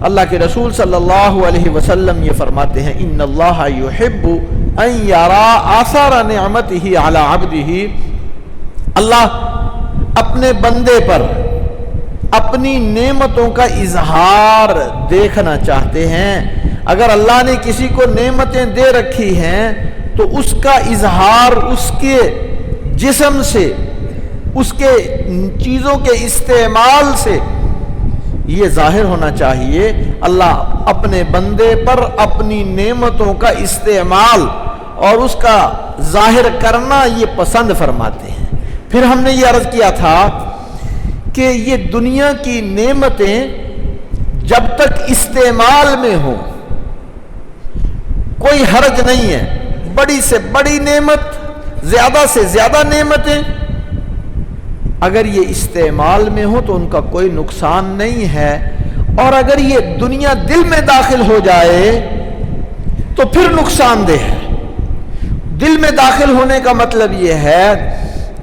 اللہ کے رسول صلی اللہ علیہ وسلم یہ فرماتے ہیں ان اللہ یحب ان یرا آثار نعمتہ علی عبدہ، اللہ اپنے بندے پر اپنی نعمتوں کا اظہار دیکھنا چاہتے ہیں۔ اگر اللہ نے کسی کو نعمتیں دے رکھی ہیں تو اس کا اظہار اس کے جسم سے، اس کے چیزوں کے استعمال سے یہ ظاہر ہونا چاہیے۔ اللہ اپنے بندے پر اپنی نعمتوں کا استعمال اور اس کا ظاہر کرنا یہ پسند فرماتے ہیں۔ پھر ہم نے یہ عرض کیا تھا کہ یہ دنیا کی نعمتیں جب تک استعمال میں ہوں کوئی حرج نہیں ہے، بڑی سے بڑی نعمت، زیادہ سے زیادہ نعمتیں اگر یہ استعمال میں ہو تو ان کا کوئی نقصان نہیں ہے، اور اگر یہ دنیا دل میں داخل ہو جائے تو پھر نقصان دہ ہے۔ دل میں داخل ہونے کا مطلب یہ ہے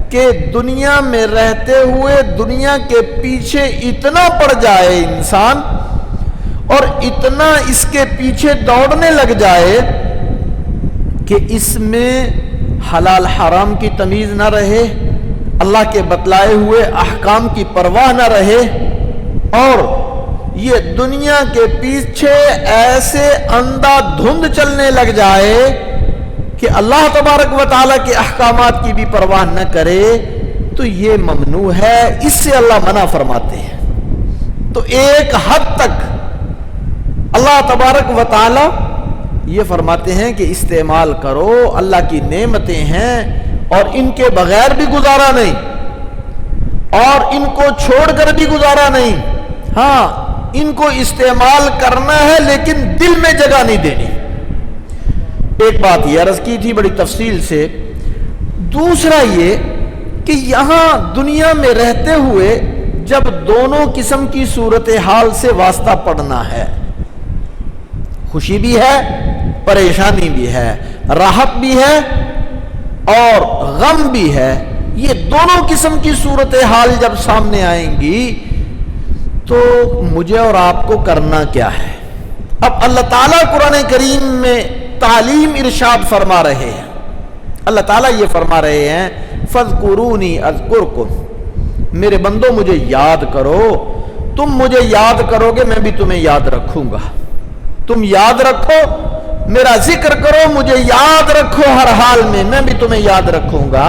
کہ دنیا میں رہتے ہوئے دنیا کے پیچھے اتنا پڑ جائے انسان اور اتنا اس کے پیچھے دوڑنے لگ جائے کہ اس میں حلال حرام کی تمیز نہ رہے، اللہ کے بتلائے ہوئے احکام کی پرواہ نہ رہے، اور یہ دنیا کے پیچھے ایسے اندھا دھند چلنے لگ جائے کہ اللہ تبارک و تعالیٰ کے احکامات کی بھی پرواہ نہ کرے، تو یہ ممنوع ہے، اس سے اللہ منع فرماتے ہیں۔ تو ایک حد تک اللہ تبارک و تعالیٰ یہ فرماتے ہیں کہ استعمال کرو، اللہ کی نعمتیں ہیں اور ان کے بغیر بھی گزارا نہیں اور ان کو چھوڑ کر بھی گزارا نہیں، ہاں ان کو استعمال کرنا ہے لیکن دل میں جگہ نہیں دینی۔ ایک بات یہ عرض کی تھی بڑی تفصیل سے۔ دوسرا یہ کہ یہاں دنیا میں رہتے ہوئے جب دونوں قسم کی صورتحال سے واسطہ پڑنا ہے، خوشی بھی ہے، پریشانی بھی ہے، راحت بھی ہے اور غم بھی ہے، یہ دونوں قسم کی صورتحال جب سامنے آئیں گی تو مجھے اور آپ کو کرنا کیا ہے؟ اب اللہ تعالیٰ قرآن کریم میں تعلیم ارشاد فرما رہے ہیں۔ اللہ تعالیٰ یہ فرما رہے ہیں فَاذْكُرُونِي أَذْكُرْكُمْ، میرے بندوں مجھے یاد کرو، تم مجھے یاد کرو گے میں بھی تمہیں یاد رکھوں گا، تم یاد رکھو، میرا ذکر کرو، مجھے یاد رکھو ہر حال میں، میں بھی تمہیں یاد رکھوں گا۔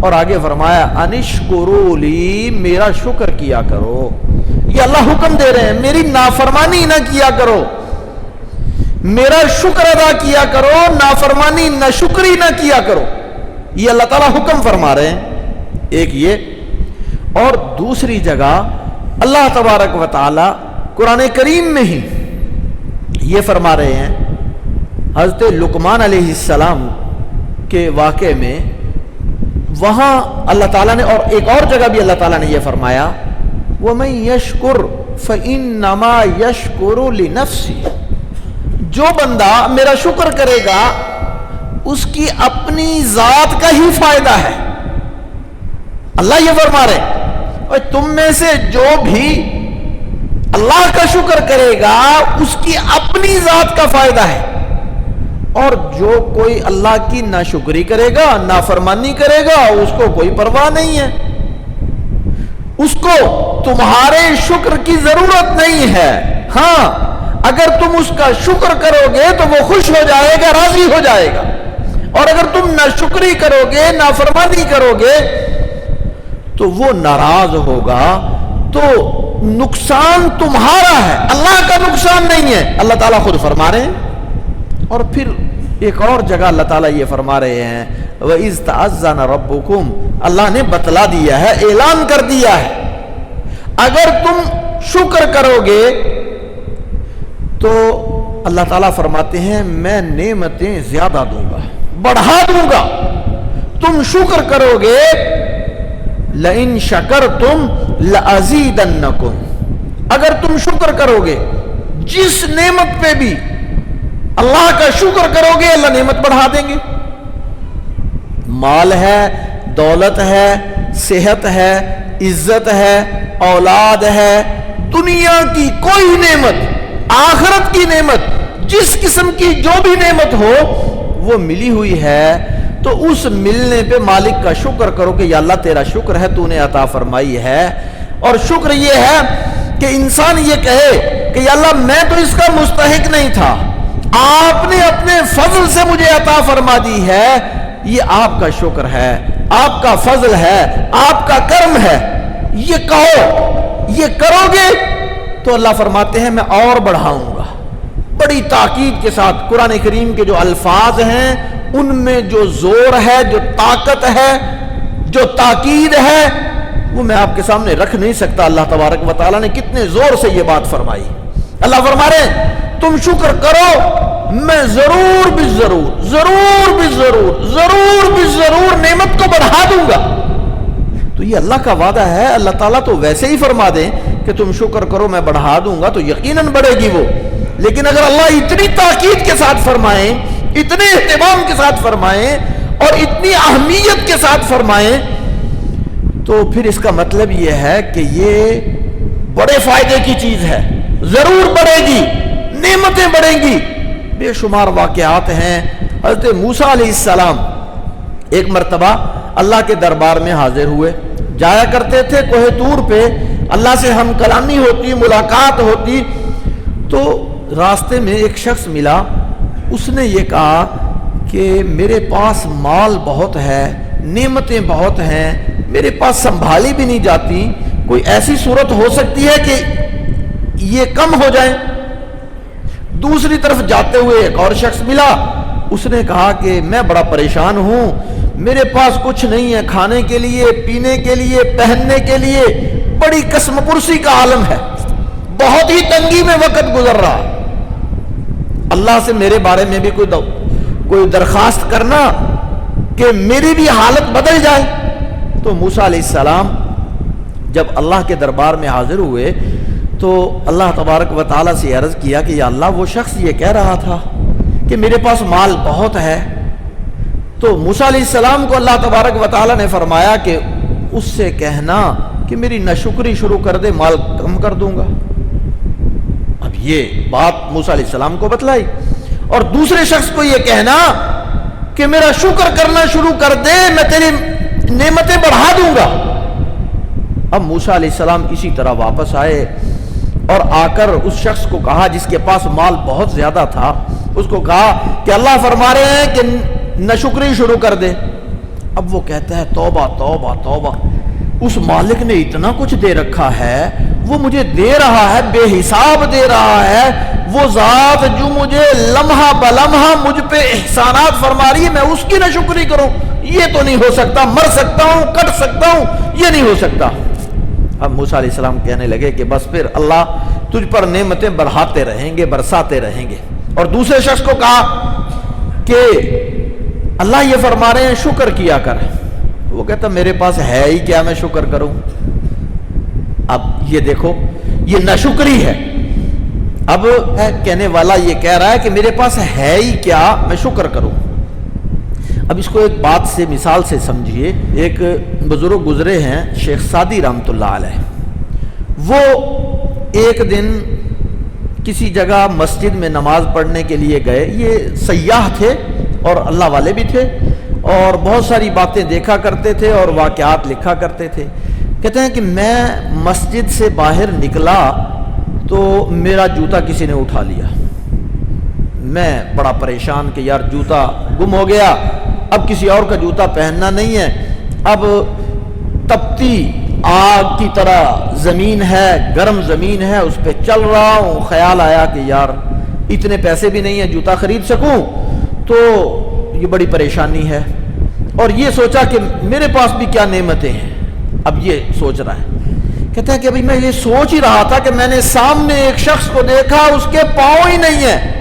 اور آگے فرمایا انشکروا لی، میرا شکر کیا کرو۔ یہ اللہ حکم دے رہے ہیں میری نافرمانی نہ کیا کرو، میرا شکر ادا کیا کرو، نافرمانی نہ شکری نہ کیا کرو، یہ اللہ تعالیٰ حکم فرما رہے ہیں۔ ایک یہ، اور دوسری جگہ اللہ تبارک و تعالی قرآن کریم میں ہی یہ فرما رہے ہیں، حضرت لقمان علیہ السلام کے واقعے میں، وہاں اللہ تعالیٰ نے، اور ایک اور جگہ بھی اللہ تعالیٰ نے یہ فرمایا وَمَن يَشْكُرْ فَإِنَّمَا يَشْكُرُ لِنَفْسِهِ، جو بندہ میرا شکر کرے گا اس کی اپنی ذات کا ہی فائدہ ہے۔ اللہ یہ فرما رہے اور تم میں سے جو بھی اللہ کا شکر کرے گا اس کی اپنی ذات کا فائدہ ہے، اور جو کوئی اللہ کی ناشکری کرے گا، نافرمانی کرے گا، اس کو کوئی پرواہ نہیں ہے، اس کو تمہارے شکر کی ضرورت نہیں ہے۔ ہاں اگر تم اس کا شکر کرو گے تو وہ خوش ہو جائے گا، راضی ہو جائے گا، اور اگر تم ناشکری کرو گے، نافرمانی کرو گے تو وہ ناراض ہوگا، تو نقصان تمہارا ہے، اللہ کا نقصان نہیں ہے، اللہ تعالیٰ خود فرما رہے ہیں۔ اور پھر ایک اور جگہ اللہ تعالیٰ یہ فرما رہے ہیں وَإِذْ تَعَذَّنَ رَبُّكُمْ، اللہ نے بتلا دیا ہے، اعلان کر دیا ہے، اگر تم شکر کرو گے تو اللہ تعالیٰ فرماتے ہیں میں نعمتیں زیادہ دوں گا، بڑھا دوں گا، تم شکر کرو گے لَإِن شَكَرْتُمْ لَأَزِيدَنَّكُمْ، اگر تم شکر کرو گے جس نعمت پہ بھی اللہ کا شکر کرو گے اللہ نعمت بڑھا دیں گے۔ مال ہے، دولت ہے، صحت ہے، عزت ہے، اولاد ہے، دنیا کی کوئی نعمت آخرت کی نعمت، جس قسم کی جو بھی نعمت ہو وہ ملی ہوئی ہے، تو اس ملنے پہ مالک کا شکر کرو کہ یا اللہ تیرا شکر ہے، تو نے عطا فرمائی ہے۔ اور شکر یہ ہے کہ انسان یہ کہے کہ یا اللہ میں تو اس کا مستحق نہیں تھا، آپ نے اپنے فضل سے مجھے عطا فرما دی ہے، یہ آپ کا شکر ہے، آپ کا فضل ہے، آپ کا کرم ہے۔ یہ کہو، یہ کرو گے تو اللہ فرماتے ہیں میں اور بڑھاؤں گا۔ بڑی تاکید کے ساتھ قرآن کریم کے جو الفاظ ہیں ان میں جو زور ہے، جو طاقت ہے، جو تاکید ہے، وہ میں آپ کے سامنے رکھ نہیں سکتا۔ اللہ تبارک و تعالیٰ نے کتنے زور سے یہ بات فرمائی۔ اللہ فرما رہے ہیں تم شکر کرو، میں ضرور بھی ضرور، ضرور بھی ضرور، ضرور بھی ضرور نعمت کو بڑھا دوں گا۔ تو یہ اللہ کا وعدہ ہے۔ اللہ تعالیٰ تو ویسے ہی فرما دیں کہ تم شکر کرو میں بڑھا دوں گا تو یقیناً بڑھے گی وہ، لیکن اگر اللہ اتنی تاکید کے ساتھ فرمائیں، اتنے اہتمام کے ساتھ فرمائیں اور اتنی اہمیت کے ساتھ فرمائیں تو پھر اس کا مطلب یہ ہے کہ یہ بڑے فائدے کی چیز ہے، ضرور بڑھے گی، نعمتیں بڑھیں گی۔ بے شمار واقعات ہیں۔ حضرت موسیٰ علیہ السلام ایک مرتبہ اللہ کے دربار میں حاضر ہوئے، جایا کرتے تھے کوہ طور پہ، اللہ سے ہم کلامی ہوتی، ملاقات ہوتی، تو راستے میں ایک شخص ملا، اس نے یہ کہا کہ میرے پاس مال بہت ہے، نعمتیں بہت ہیں، میرے پاس سنبھالی بھی نہیں جاتی، کوئی ایسی صورت ہو سکتی ہے کہ یہ کم ہو جائے؟ دوسری طرف جاتے ہوئے ایک اور شخص ملا، اس نے کہا کہ میں بڑا پریشان ہوں، میرے پاس کچھ نہیں ہے، کھانے کے لیے، پینے کے لیے، پہننے کے لیے، بڑی قسم پرسی کا عالم ہے، بہت ہی تنگی میں وقت گزر رہا، اللہ سے میرے بارے میں بھی کوئی درخواست کرنا کہ میری بھی حالت بدل جائے۔ تو موسیٰ علیہ السلام جب اللہ کے دربار میں حاضر ہوئے تو اللہ تبارک و تعالیٰ سے عرض کیا کہ یا اللہ وہ شخص یہ کہہ رہا تھا کہ میرے پاس مال بہت ہے، تو موسیٰ علیہ السلام کو اللہ تبارک و تعالیٰ نے فرمایا کہ اس سے کہنا کہ میری ناشکری شروع کر دے، مال کم کر دوں گا۔ اب یہ بات موسیٰ علیہ السلام کو بتلائی، اور دوسرے شخص کو یہ کہنا کہ میرا شکر کرنا شروع کر دے، میں تیری نعمتیں بڑھا دوں گا۔ اب موسیٰ علیہ السلام اسی طرح واپس آئے اور آ کر اس شخص کو کہا جس کے پاس مال بہت زیادہ تھا، اس کو کہا کہ اللہ فرما رہے ہیں کہ ناشکری شروع کر دے۔ اب وہ کہتا ہے توبہ توبہ توبہ، اس مالک نے اتنا کچھ دے رکھا ہے، وہ مجھے دے رہا ہے، بے حساب دے رہا ہے، وہ ذات جو مجھے لمحہ بلمحہ مجھ پہ احسانات فرما رہی ہے، میں اس کی ناشکری کروں؟ یہ تو نہیں ہو سکتا، مر سکتا ہوں، کٹ سکتا ہوں، یہ نہیں ہو سکتا۔ اب موسیٰ علیہ السلام کہنے لگے کہ بس پھر اللہ تجھ پر نعمتیں بڑھاتے رہیں گے، برساتے رہیں گے۔ اور دوسرے شخص کو کہا کہ اللہ یہ فرما رہے ہیں شکر کیا کر، وہ کہتا میرے پاس ہے ہی کیا، میں شکر کروں؟ اب یہ دیکھو یہ ناشکری ہے۔ اب کہنے والا یہ کہہ رہا ہے کہ میرے پاس ہے ہی کیا، میں شکر کروں۔ اب اس کو ایک بات سے، مثال سے سمجھیے۔ ایک بزرگ گزرے ہیں شیخ سعدی رحمۃ اللہ علیہ، وہ ایک دن کسی جگہ مسجد میں نماز پڑھنے کے لیے گئے، یہ سیاح تھے اور اللہ والے بھی تھے اور بہت ساری باتیں دیکھا کرتے تھے اور واقعات لکھا کرتے تھے۔ کہتے ہیں کہ میں مسجد سے باہر نکلا تو میرا جوتا کسی نے اٹھا لیا، میں بڑا پریشان کہ یار جوتا گم ہو گیا، اب کسی اور کا جوتا پہننا نہیں ہے، اب تپتی آگ کی طرح زمین ہے، گرم زمین ہے، اس پہ چل رہا ہوں، خیال آیا کہ یار اتنے پیسے بھی نہیں ہیں جوتا خرید سکوں، تو یہ بڑی پریشانی ہے، اور یہ سوچا کہ میرے پاس بھی کیا نعمتیں ہیں۔ اب یہ سوچ رہا ہے، کہتا ہے کہ ابھی میں یہ سوچ ہی رہا تھا کہ میں نے سامنے ایک شخص کو دیکھا، اس کے پاؤں ہی نہیں ہیں،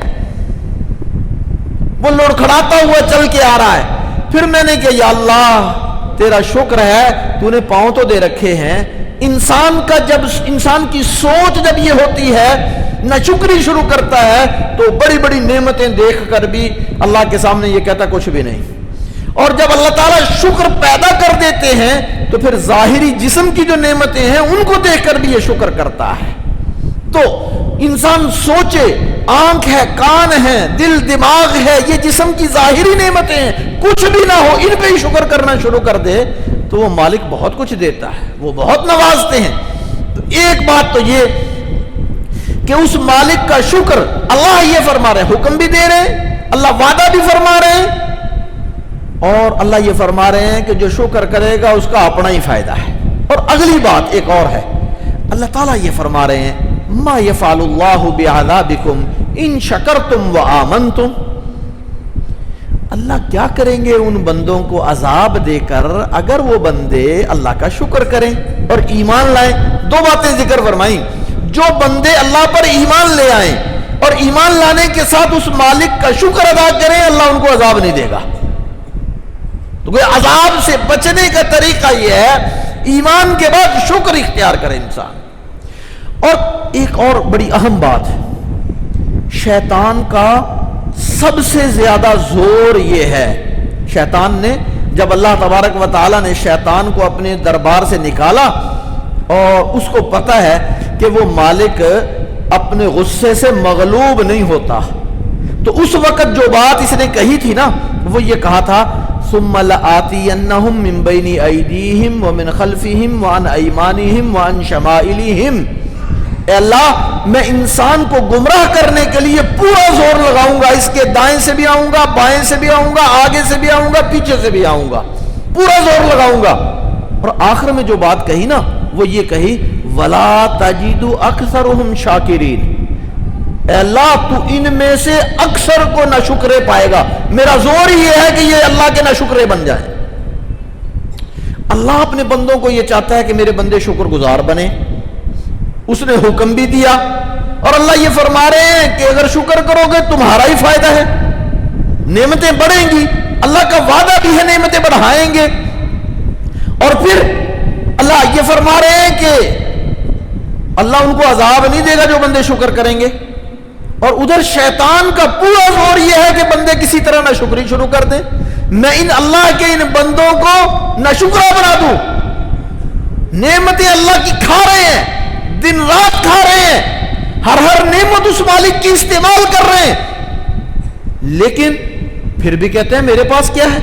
وہ لڑکھڑاتا ہوا چل کے آ رہا ہے۔ پھر میں نے کہا یا اللہ تیرا شکر ہے، تو نے پاؤں تو دے رکھے ہیں۔ انسان کی سوچ جب یہ ہوتی ہے، ناشکری شروع کرتا ہے، تو بڑی بڑی نعمتیں دیکھ کر بھی اللہ کے سامنے یہ کہتا کچھ بھی نہیں، اور جب اللہ تعالیٰ شکر پیدا کر دیتے ہیں تو پھر ظاہری جسم کی جو نعمتیں ہیں ان کو دیکھ کر بھی یہ شکر کرتا ہے۔ تو انسان سوچے، آنکھ ہے، کان ہے، دل دماغ ہے، یہ جسم کی ظاہری نعمتیں ہیں، کچھ بھی نہ ہو ان پہ ہی شکر کرنا شروع کر دے تو وہ مالک بہت کچھ دیتا ہے، وہ بہت نوازتے ہیں۔ تو ایک بات تو یہ کہ اس مالک کا شکر، اللہ یہ فرما رہے ہیں، حکم بھی دے رہے ہیں، اللہ وعدہ بھی فرما رہے ہیں، اور اللہ یہ فرما رہے ہیں کہ جو شکر کرے گا اس کا اپنا ہی فائدہ ہے۔ اور اگلی بات ایک اور ہے، اللہ تعالیٰ یہ فرما رہے ہیں ما یفعل اللہ بعذابکم ان شکرتم وآمنتم، اللہ کیا کریں گے ان بندوں کو عذاب دے کر اگر وہ بندے اللہ کا شکر کریں اور ایمان لائیں۔ دو باتیں ذکر فرمائیں، جو بندے اللہ پر ایمان لے آئیں اور ایمان لانے کے ساتھ اس مالک کا شکر ادا کریں، اللہ ان کو عذاب نہیں دے گا۔ تو کوئی عذاب سے بچنے کا طریقہ یہ ہے ایمان کے بعد شکر اختیار کرے انسان۔ اور ایک اور بڑی اہم بات ہے، شیطان کا سب سے زیادہ زور یہ ہے، شیطان نے جب اللہ تبارک و تعالیٰ نے شیطان کو اپنے دربار سے نکالا اور اس کو پتہ ہے کہ وہ مالک اپنے غصے سے مغلوب نہیں ہوتا، تو اس وقت جو بات اس نے کہی تھی نا، وہ یہ کہا تھا ثم لآتینہم من بین ایدیہم ومن خلفہم وعن ایمانہم وعن شمائلہم، اے اللہ میں انسان کو گمراہ کرنے کے لیے پورا زور لگاؤں گا، اس کے دائیں سے بھی آؤں گا، بائیں سے بھی آؤں گا، آگے سے بھی آؤں گا، پیچھے سے بھی آؤں گا، پورا زور لگاؤں گا۔ اور آخر میں جو بات کہی نا وہ یہ کہی وَلَا تَجِدُ أَكْثَرُهُمْ شَاكِرِينَ، اے اللہ تو ان میں سے اکثر کو نہ شکرے پائے گا، میرا زور یہ ہے کہ یہ اللہ کے نہ شکرے بن جائیں۔ اللہ اپنے بندوں کو یہ چاہتا ہے کہ میرے بندے شکر گزار بنے، اس نے حکم بھی دیا، اور اللہ یہ فرما رہے ہیں کہ اگر شکر کرو گے تمہارا ہی فائدہ ہے، نعمتیں بڑھیں گی، اللہ کا وعدہ بھی ہے نعمتیں بڑھائیں گے۔ اور پھر اللہ یہ فرما رہے ہیں کہ اللہ ان کو عذاب نہیں دے گا جو بندے شکر کریں گے، اور ادھر شیطان کا پورا زور یہ ہے کہ بندے کسی طرح نہ شکری شروع کر دیں، میں ان اللہ کے ان بندوں کو نہ شکرا بنا دوں، نعمتیں اللہ کی کھا رہے ہیں، دن رات کھا رہے ہیں، ہر نعمت اس مالک کی استعمال کر رہے ہیں، لیکن پھر بھی کہتے ہیں میرے پاس کیا ہے،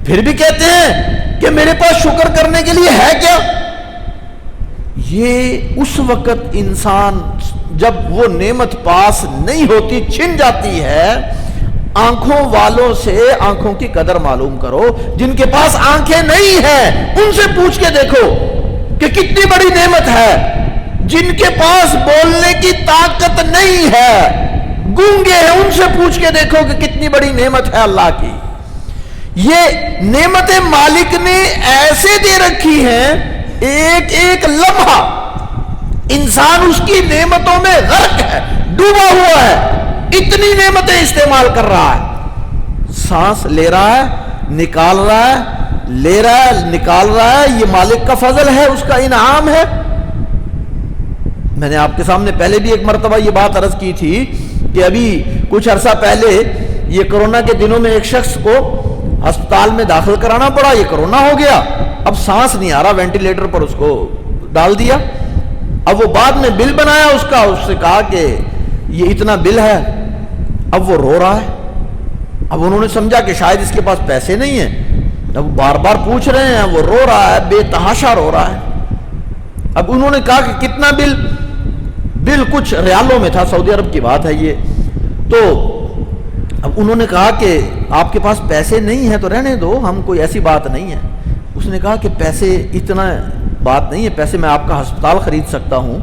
پھر بھی کہتے ہیں کہ میرے پاس شکر کرنے کے لیے ہے کیا۔ یہ اس وقت انسان جب وہ نعمت پاس نہیں ہوتی، چھن جاتی ہے، آنکھوں والوں سے آنکھوں کی قدر معلوم کرو، جن کے پاس آنکھیں نہیں ہیں ان سے پوچھ کے دیکھو کہ کتنی بڑی نعمت ہے، جن کے پاس بولنے کی طاقت نہیں ہے، گونگے ہیں، ان سے پوچھ کے دیکھو کہ کتنی بڑی نعمت ہے اللہ کی۔ یہ نعمتیں مالک نے ایسے دے رکھی ہیں، ایک ایک لمحہ انسان اس کی نعمتوں میں غرق ہے، ڈوبا ہوا ہے، اتنی نعمتیں استعمال کر رہا ہے، سانس لے رہا ہے، نکال رہا ہے، لے رہا ہے، نکال رہا ہے، یہ مالک کا فضل ہے، اس کا انعام ہے۔ میں نے آپ کے سامنے پہلے بھی ایک مرتبہ یہ بات عرض کی تھی کہ ابھی کچھ عرصہ پہلے یہ کرونا کے دنوں میں ایک شخص کو ہسپتال میں داخل کرانا پڑا، یہ کرونا ہو گیا، اب سانس نہیں آ رہا، وینٹیلیٹر پر اس کو ڈال دیا۔ اب وہ بعد میں بل بنایا اس کا، اس سے کہا کہ یہ اتنا بل ہے، اب وہ رو رہا ہے۔ اب انہوں نے سمجھا کہ شاید اس کے پاس پیسے نہیں ہیں، اب بار بار پوچھ رہے ہیں، وہ رو رہا ہے، بے تحاشا رو رہا ہے۔ اب انہوں نے کہا کہ کتنا بل کچھ ریالوں میں تھا، سعودی عرب کی بات ہے یہ، تو اب انہوں نے کہا کہ آپ کے پاس پیسے نہیں ہیں تو رہنے دو، ہم کوئی ایسی بات نہیں ہے۔ اس نے کہا کہ پیسے اتنا بات نہیں ہے، پیسے میں آپ کا ہسپتال خرید سکتا ہوں،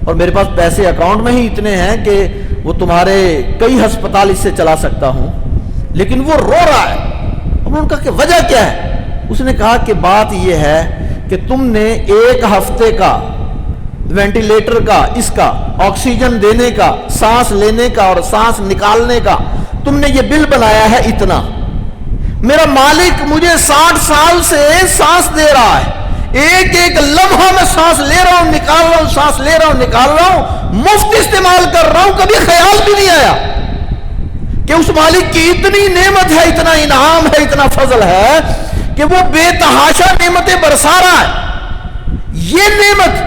اور میرے پاس پیسے اکاؤنٹ میں ہی اتنے ہیں کہ وہ تمہارے کئی ہسپتال اس سے چلا سکتا ہوں، لیکن وہ رو رہا ہے۔ اب انہوں نے کہا کہ وجہ کیا ہے؟ اس نے کہا کہ بات یہ ہے کہ تم نے ایک ہفتے کا وینٹیلیٹر کا، اس کا آکسیجن دینے کا، سانس لینے کا اور سانس نکالنے کا تم نے یہ بل بنایا ہے اتنا، میرا مالک مجھے 60 سال سے سانس دے رہا ہے، ایک ایک لمحہ میں سانس لے رہا ہوں، نکال رہا ہوں، سانس لے رہا ہوں، نکال رہا ہوں، مفت استعمال کر رہا ہوں، کبھی خیال بھی نہیں آیا کہ اس مالک کی اتنی نعمت ہے، اتنا انعام ہے، اتنا فضل ہے کہ وہ بے تحاشا نعمتیں برسا رہا ہے۔ یہ نعمت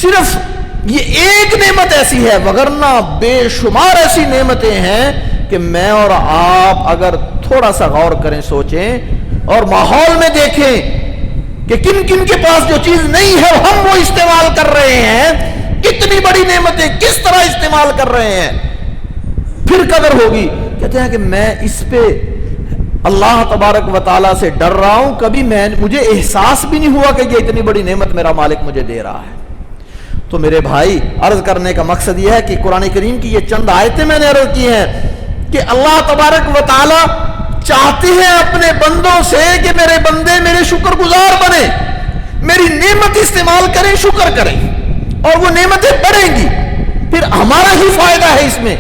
صرف یہ ایک نعمت ایسی ہے، وگرنہ بے شمار ایسی نعمتیں ہیں کہ میں اور آپ اگر تھوڑا سا غور کریں، سوچیں اور ماحول میں دیکھیں کہ کن کن کے پاس جو چیز نہیں ہے ہم وہ استعمال کر رہے ہیں، کتنی بڑی نعمتیں کس طرح استعمال کر رہے ہیں، پھر قدر ہوگی۔ کہتے ہیں کہ میں اس پہ اللہ تبارک و تعالیٰ سے ڈر رہا ہوں، کبھی مجھے احساس بھی نہیں ہوا کہ یہ اتنی بڑی نعمت میرا مالک مجھے دے رہا ہے۔ تو میرے بھائی، عرض کرنے کا مقصد یہ ہے کہ قرآن کریم کی یہ چند آیتیں میں نے عرض کی ہیں کہ اللہ تبارک و تعالیٰ چاہتے ہیں اپنے بندوں سے کہ میرے بندے میرے شکر گزار بنے، میری نعمت استعمال کریں، شکر کریں، اور وہ نعمتیں بڑھیں گی، پھر ہمارا ہی فائدہ ہے اس میں۔